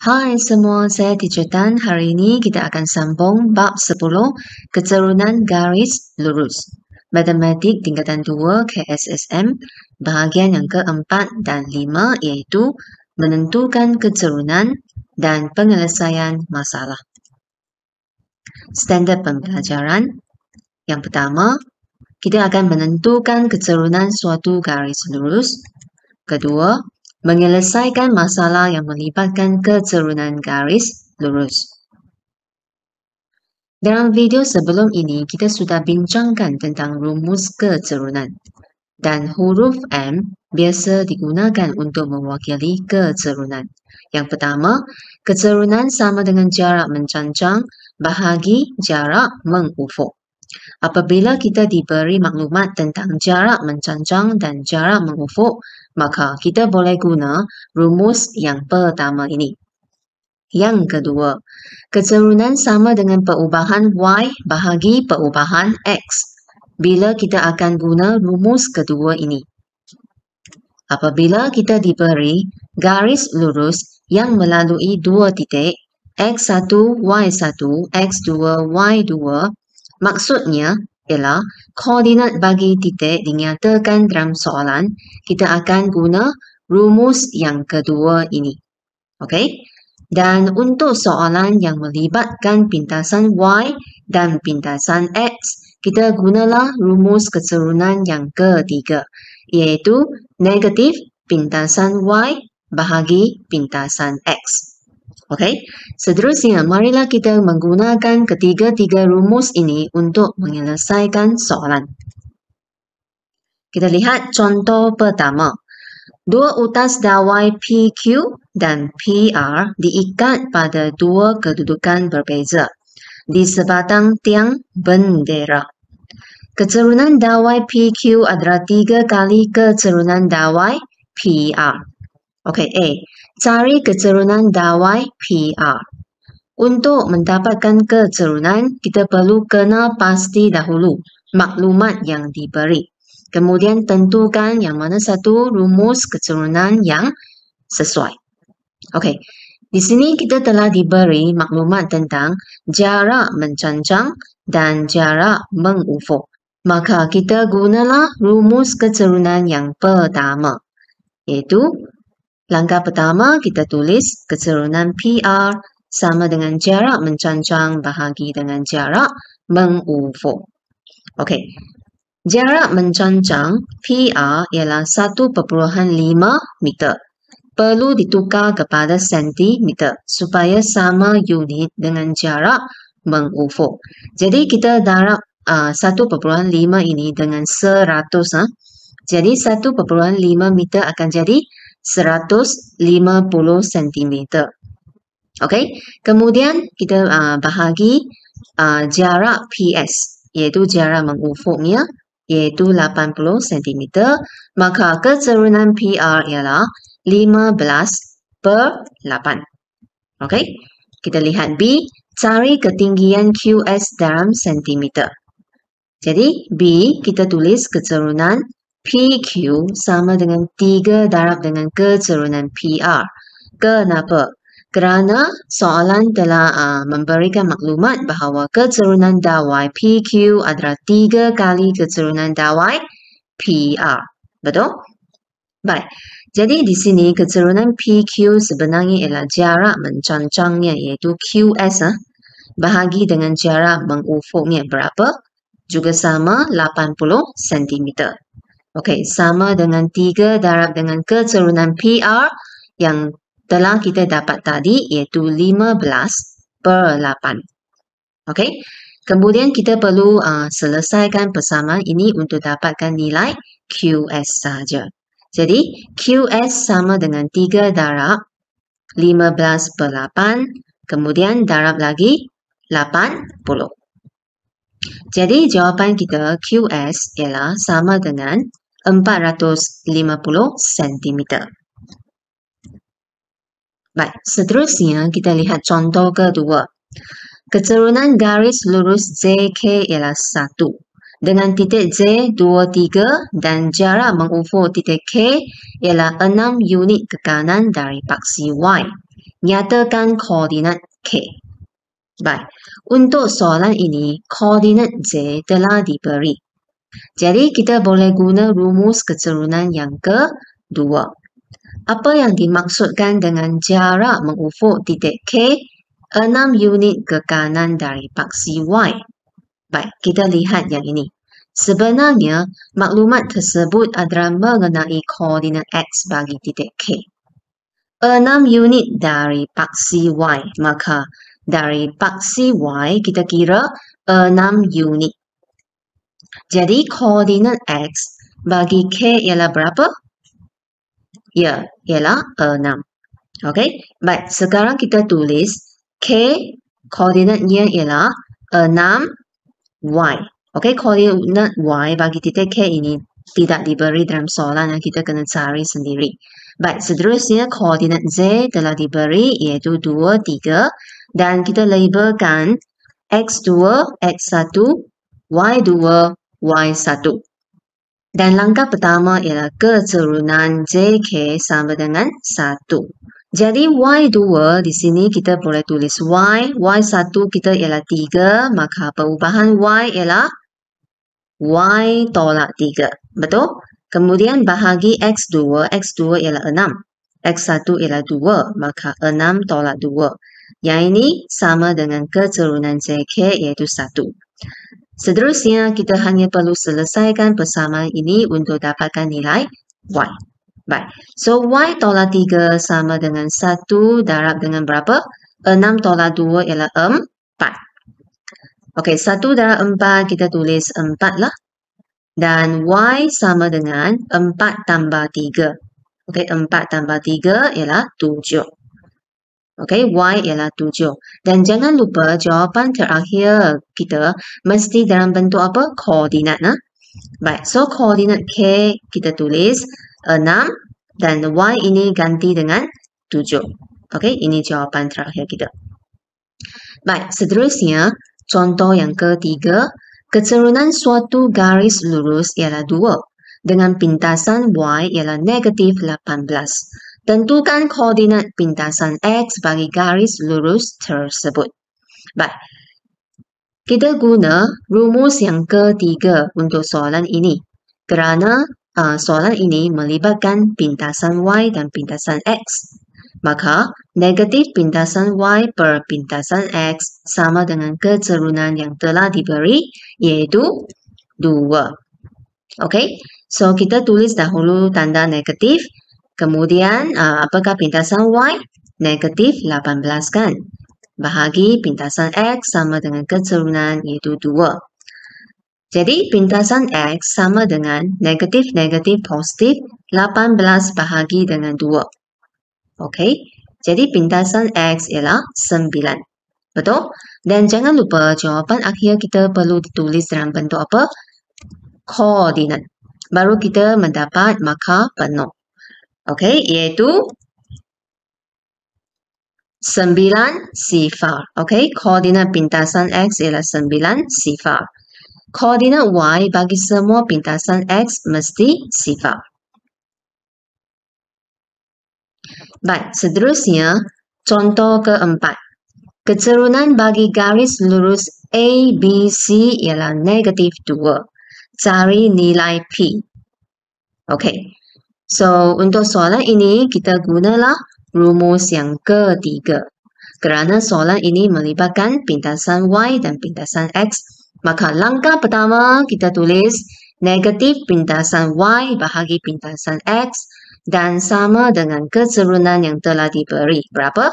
Hai semua, saya Teacher Tan. Hari ini kita akan sambung bab 10, Keturunan Garis Lurus. Matematik tingkatan 2 KSSM, bahagian yang keempat dan 5 iaitu menentukan keturunan dan penyelesaian masalah. Standard pembelajaran. Yang pertama, kita akan menentukan keturunan suatu garis lurus. Kedua, menyelesaikan masalah yang melibatkan keturunan garis lurus. Dalam video sebelum ini, kita sudah bincangkan tentang rumus keturunan. Dan huruf M biasa digunakan untuk mewakili keturunan. Yang pertama, keturunan sama dengan jarak mencancang bahagi jarak mengufuk. Apabila kita diberi maklumat tentang jarak mencancang dan jarak mengufuk, maka kita boleh guna rumus yang pertama ini. Yang kedua, keturunan sama dengan perubahan Y bahagi perubahan X. Bila kita akan guna rumus kedua ini. Apabila kita diberi garis lurus yang melalui dua titik, X1, Y1, X2, Y2, maksudnya ialah koordinat bagi titik dinyatakan dalam soalan, kita akan guna rumus yang kedua ini. Okey? Dan untuk soalan yang melibatkan pintasan Y dan pintasan X, kita gunalah rumus keturunan yang ketiga, iaitu negatif pintasan Y bahagi pintasan X. Okey, seterusnya marilah kita menggunakan ketiga-tiga rumus ini untuk menyelesaikan soalan. Kita lihat contoh pertama. Dua utas dawai PQ dan PR diikat pada dua kedudukan berbeza di sebatang tiang bendera. Keturunan dawai PQ adalah 3 kali keturunan dawai PR. Okey, A. Cari keturunan dawai PR. Untuk mendapatkan keturunan, kita perlu kenal pasti dahulu maklumat yang diberi. Kemudian tentukan yang mana satu rumus keturunan yang sesuai. Okey, di sini kita telah diberi maklumat tentang jarak mencancang dan jarak mengufuk. Maka kita gunalah rumus keturunan yang pertama, iaitu langkah pertama kita tulis keturunan PR sama dengan jarak mencancang bahagi dengan jarak mengufuk. Okey. Jarak mencancang PR ialah 1.5 meter. Perlu ditukar kepada sentimeter supaya sama unit dengan jarak mengufuk. Jadi kita darab 1.5 ini dengan 100. Jadi 1.5 meter akan jadi 150 cm. Okey, kemudian kita bahagi jarak PS, iaitu jarak mengufuknya, iaitu 80 cm. Maka keturunan PR ialah 15/8. Okey, kita lihat B, cari ketinggian QS dalam sentimeter. Jadi B kita tulis keturunan PQ sama dengan 3 darab dengan keturunan PR. Kenapa? Kerana soalan telah memberikan maklumat bahawa keturunan dawai PQ adalah 3 kali keturunan dawai PR. Betul? Baik. Jadi di sini keturunan PQ sebenarnya ialah jarak mencancangnya iaitu QS bahagi dengan jarak mengufuknya berapa? Juga sama 80 cm. Okey, sama dengan 3 darab dengan keturunan PR yang telah kita dapat tadi iaitu 15/8. Okey, kemudian kita perlu selesaikan persamaan ini untuk dapatkan nilai QS saja. Jadi QS sama dengan 3 darab 15/8, kemudian darab lagi 80. Jadi jawapan kita QS ialah sama dengan 450 cm. Baik, seterusnya kita lihat contoh kedua. Keturunan garis lurus JK ialah 1. Dengan titik J 23 dan jarak mengufuk titik K ialah 6 unit ke kanan dari paksi Y. nyatakan koordinat K. Baik, untuk soalan ini, koordinat Z telah diberi. Jadi, kita boleh guna rumus kecerunan yang kedua. Apa yang dimaksudkan dengan jarak mengufuk titik K 6 unit ke kanan dari paksi Y? Baik, kita lihat yang ini. Sebenarnya, maklumat tersebut adalah mengenai koordinat X bagi titik K. 6 unit dari paksi Y. Maka, dari paksi Y, kita kira 6 unit. Jadi, koordinat X bagi K ialah berapa? Ya, ialah 6. Okey, baik. Sekarang kita tulis K, koordinatnya ialah 6 Y. Okey, koordinat Y bagi titik K ini tidak diberi dalam soalan yang kita kena cari sendiri. Baik, seterusnya koordinat Z telah diberi iaitu 2, 3 dan kita labelkan X2, X1, Y2, Y1. Dan langkah pertama ialah kecerunan JK sama dengan 1. Jadi Y2 di sini kita boleh tulis Y, Y1 kita ialah 3, maka perubahan Y ialah Y tolak 3. Betul? Kemudian bahagi X2, X2 ialah 6. X1 ialah 2, maka 6 tolak 2. Yang ini sama dengan kecerunan JK iaitu 1. Seterusnya, kita hanya perlu selesaikan persamaan ini untuk dapatkan nilai Y. Baik, so Y tolak 3 sama dengan 1 darab dengan berapa? 6 tolak 2 ialah 4. Okey, 1 darab 4 kita tulis 4 lah. Dan Y sama dengan 4 tambah 3. Okey, 4 tambah 3 ialah 7. Okey, Y ialah 7. Dan jangan lupa jawapan terakhir kita mesti dalam bentuk apa? Koordinat. Baik, so koordinat K kita tulis 6 dan Y ini ganti dengan 7. Okey, ini jawapan terakhir kita. Baik, seterusnya contoh yang ketiga, kecerunan suatu garis lurus ialah 2 dengan pintasan Y ialah negatif 18. Tentukan koordinat pintasan X bagi garis lurus tersebut. Baik, kita guna rumus yang ketiga untuk soalan ini. Kerana soalan ini melibatkan pintasan Y dan pintasan X. Maka, negatif pintasan Y per pintasan X sama dengan kecerunan yang telah diberi, iaitu 2. Okey, so kita tulis dahulu tanda negatif. Kemudian, apakah pintasan Y? Negatif 18 kan? Bahagi pintasan X sama dengan kecerunan iaitu 2. Jadi, pintasan X sama dengan negatif-negatif positif 18 bahagi dengan 2. Okey, jadi pintasan X ialah 9. Betul? Dan jangan lupa jawapan akhir kita perlu ditulis dalam bentuk apa? Koordinat. Baru kita mendapat markah penuh. Okey, iaitu 9 sifar. Okey, koordinat pintasan X ialah 9 sifar. Koordinat Y bagi semua pintasan X mesti sifar. Baik, seterusnya contoh keempat. Kecerunan bagi garis lurus ABC ialah negatif 2. Cari nilai P. Okey. So, untuk soalan ini, kita gunalah rumus yang ketiga. Kerana soalan ini melibatkan pintasan Y dan pintasan X, maka langkah pertama kita tulis negatif pintasan Y bahagi pintasan X dan sama dengan kecerunan yang telah diberi. Berapa?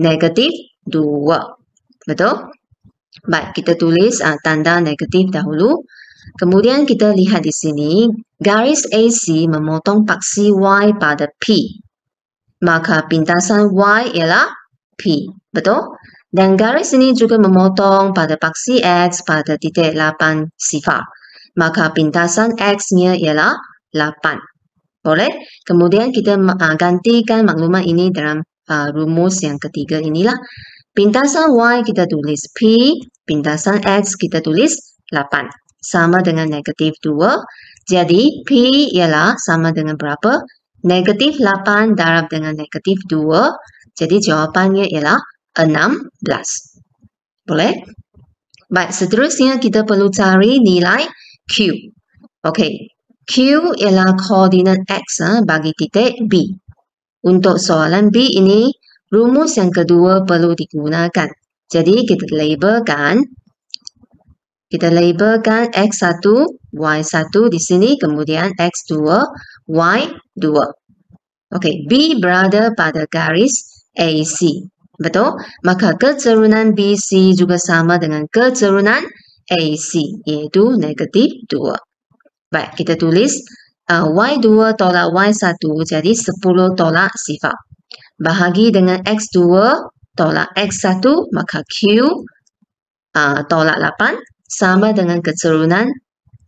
Negatif 2. Betul? Baik, kita tulis tanda negatif dahulu. Kemudian kita lihat di sini, garis AC memotong paksi Y pada P. Maka pintasan Y ialah P. Betul? Dan garis ini juga memotong pada paksi X pada titik 8 sifar. Maka pintasan X-nya ialah 8. Boleh? Kemudian kita gantikan maklumat ini dalam rumus yang ketiga inilah. Pintasan Y kita tulis P, pintasan X kita tulis 8. Sama dengan negatif 2. Jadi, P ialah sama dengan berapa? Negatif 8 darab dengan negatif 2. Jadi jawapannya ialah 16. Boleh? Baik, seterusnya kita perlu cari nilai Q. Okey, Q ialah koordinat X bagi titik B. Untuk soalan B ini, rumus yang kedua perlu digunakan. Jadi kita labelkan X1, Y1 di sini, kemudian X2, Y2. Okey, B berada pada garis AC. Betul? Maka kecerunan BC juga sama dengan kecerunan AC, iaitu negatif 2. Baik, kita tulis Y2 tolak Y1 jadi 10 tolak sifar. Bahagi dengan X2 tolak X1, maka Q tolak 8 sama dengan kecerunan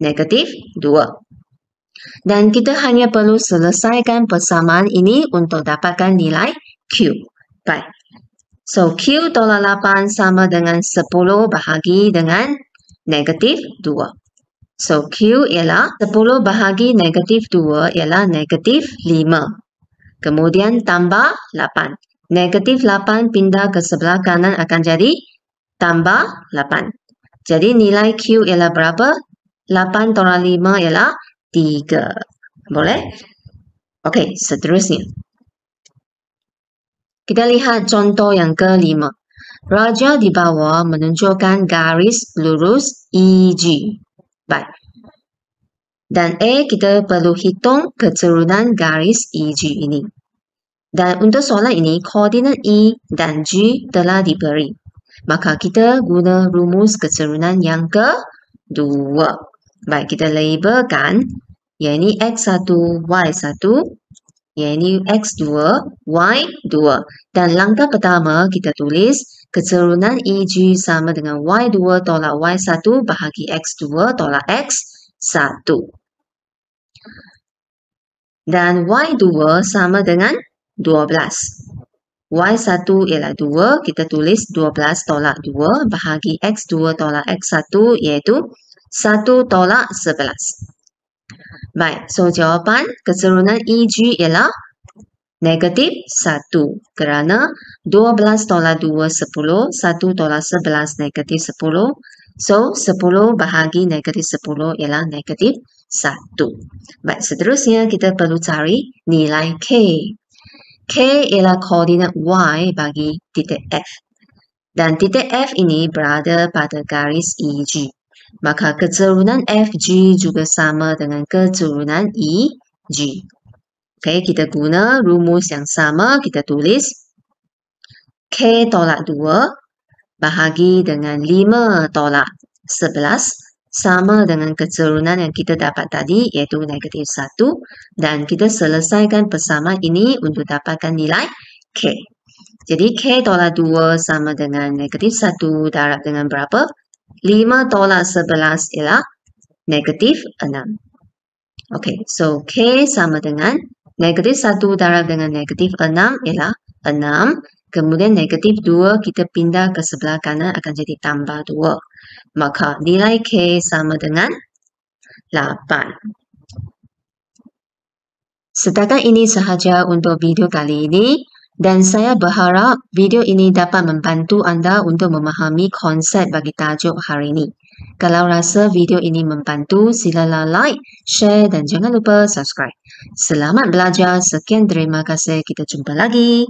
negatif 2. Dan kita hanya perlu selesaikan persamaan ini untuk dapatkan nilai Q. Baik. So, Q tolak 8 sama dengan 10 bahagi dengan negatif 2. So, Q ialah 10 bahagi negatif 2 ialah negatif 5. Kemudian tambah 8. Negatif 8 pindah ke sebelah kanan akan jadi tambah 8. Jadi nilai Q ialah berapa? 8 tolak 5 ialah 3. Boleh? Okey, seterusnya. Kita lihat contoh yang kelima. Raja di bawah menunjukkan garis lurus EG. Baik. Dan A kita perlu hitung kecerunan garis EG ini. Dan untuk soalan ini, koordinat E dan G telah diberi. Maka kita guna rumus kecerunan yang kedua. Baik, kita labelkan iaitu X1, Y1, iaitu X2, Y2. Dan langkah pertama kita tulis kecerunan EG sama dengan Y2 tolak Y1 bahagi X2 tolak X1. Dan Y2 sama dengan 12. Y1 ialah 2, kita tulis 12 tolak 2 bahagi X2 tolak X1 iaitu 1 tolak 11. Baik, so jawapan kecerunan EG ialah negatif 1 kerana 12 tolak 2, 10, 1 tolak 11 negatif 10. So, 10 bahagi negatif 10 ialah negatif 1. Baik, seterusnya kita perlu cari nilai K. K ialah koordinat Y bagi titik F. Dan titik F ini berada pada garis EG. Maka kecerunan FG juga sama dengan kecerunan EG. Okey, kita guna rumus yang sama. Kita tulis K tolak 2 bahagi dengan 5 tolak 11 sama dengan kecerunan yang kita dapat tadi iaitu negatif 1. Dan kita selesaikan persamaan ini untuk dapatkan nilai K. Jadi K tolak 2 sama dengan negatif 1 darab dengan berapa? 5 tolak 11 ialah negatif 6. Okey, so K sama dengan negatif 1 darab dengan negatif 6 ialah 6. Kemudian negatif 2 kita pindah ke sebelah kanan akan jadi tambah 2. Maka nilai K sama dengan 8. Setakat ini sahaja untuk video kali ini. Dan saya berharap video ini dapat membantu anda untuk memahami konsep bagi tajuk hari ini. Kalau rasa video ini membantu, silalah like, share dan jangan lupa subscribe. Selamat belajar. Sekian, terima kasih. Kita jumpa lagi.